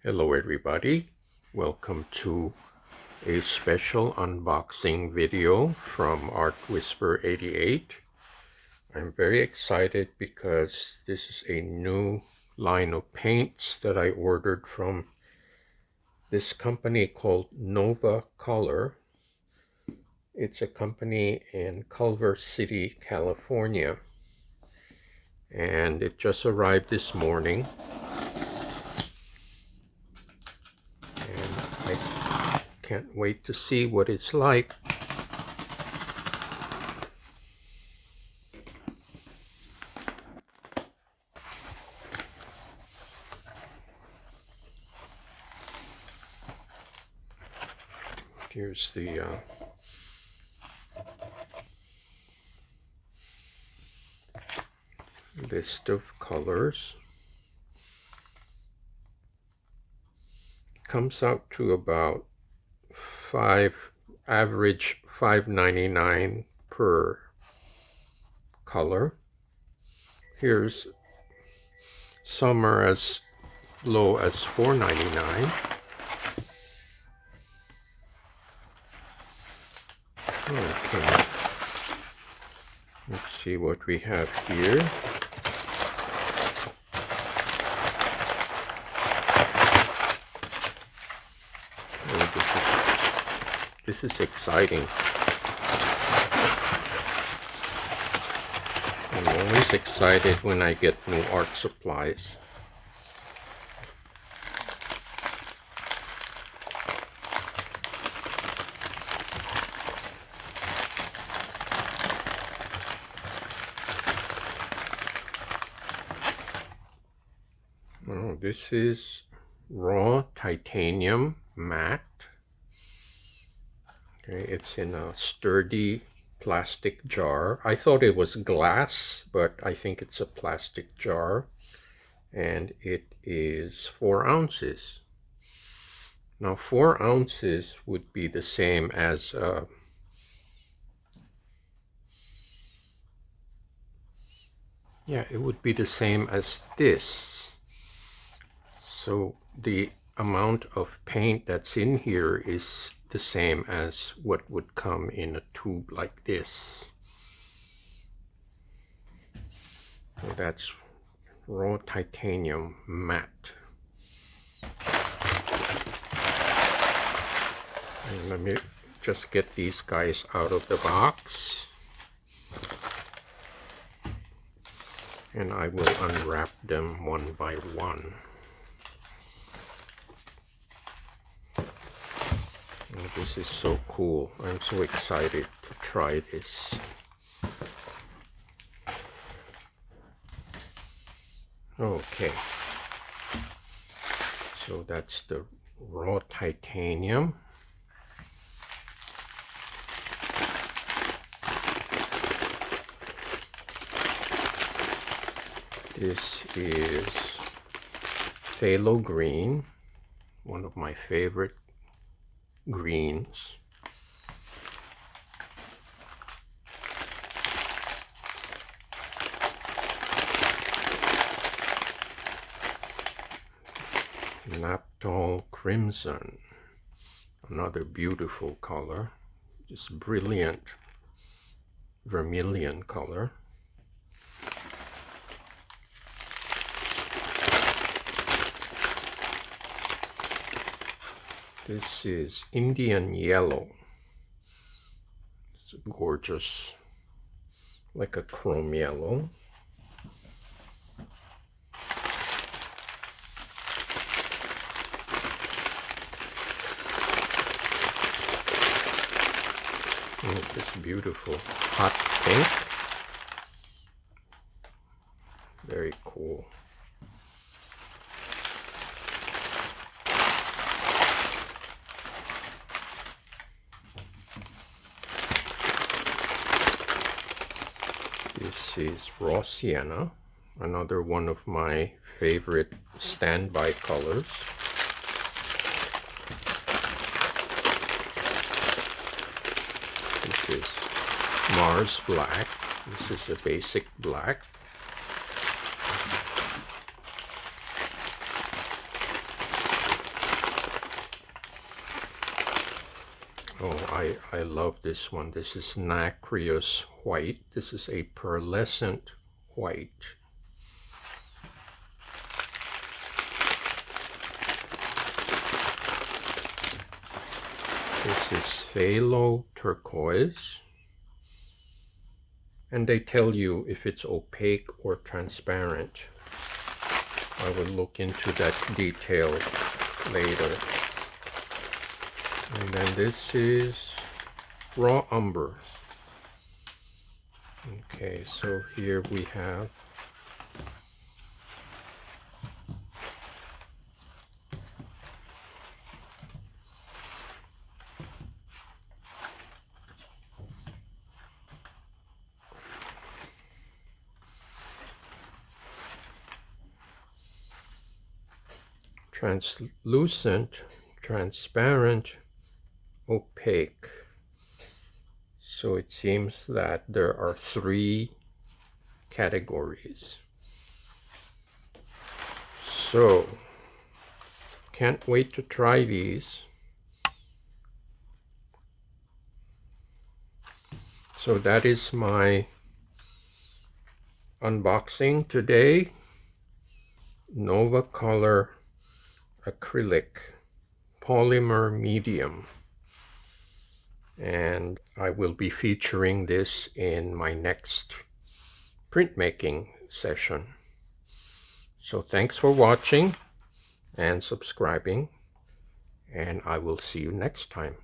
Hello everybody, welcome to a special unboxing video from Art Whisper 88. I'm very excited because this is a new line of paints that I ordered from this company called Nova Color. It's a company in Culver City, California, and it just arrived this morning. I can't wait to see what it's like. Here's the list of colors. Comes out to about average $5.99 per color. Here's some are as low as $4.99. Okay, let's see what we have here. This is exciting. I'm always excited when I get new art supplies. Oh, this is raw titanium matte. Okay, it's in a sturdy plastic jar. I thought it was glass, but I think it's a plastic jar. And it is 4 ounces. Now 4 ounces would be the same as it would be the same as this. So the amount of paint that's in here is the same as what would come in a tube like this. So that's raw titanium matte. And let me just get these guys out of the box, and I will unwrap them one by one. Oh, this is so cool. I'm so excited to try this. Okay, so that's the raw titanium. This is phthalo green, one of my favorite greens. Naphthol crimson, another beautiful color, just brilliant vermilion color. This is Indian yellow. It's gorgeous, like a chrome yellow. Oh, this beautiful hot pink. Very cool. This is raw sienna, another one of my favorite standby colors. This is Mars black. This is a basic black. Oh, I love this one. This is nacreous white. This is a pearlescent white. This is phthalo turquoise. And they tell you if it's opaque or transparent. I will look into that detail later. And then this is raw umber. Okay, so here we have translucent, transparent, opaque. So it seems that there are 3 categories. So, can't wait to try these. So that is my unboxing today. Nova Color acrylic polymer medium, and I will be featuring this in my next printmaking session. So thanks for watching and subscribing, and I will see you next time.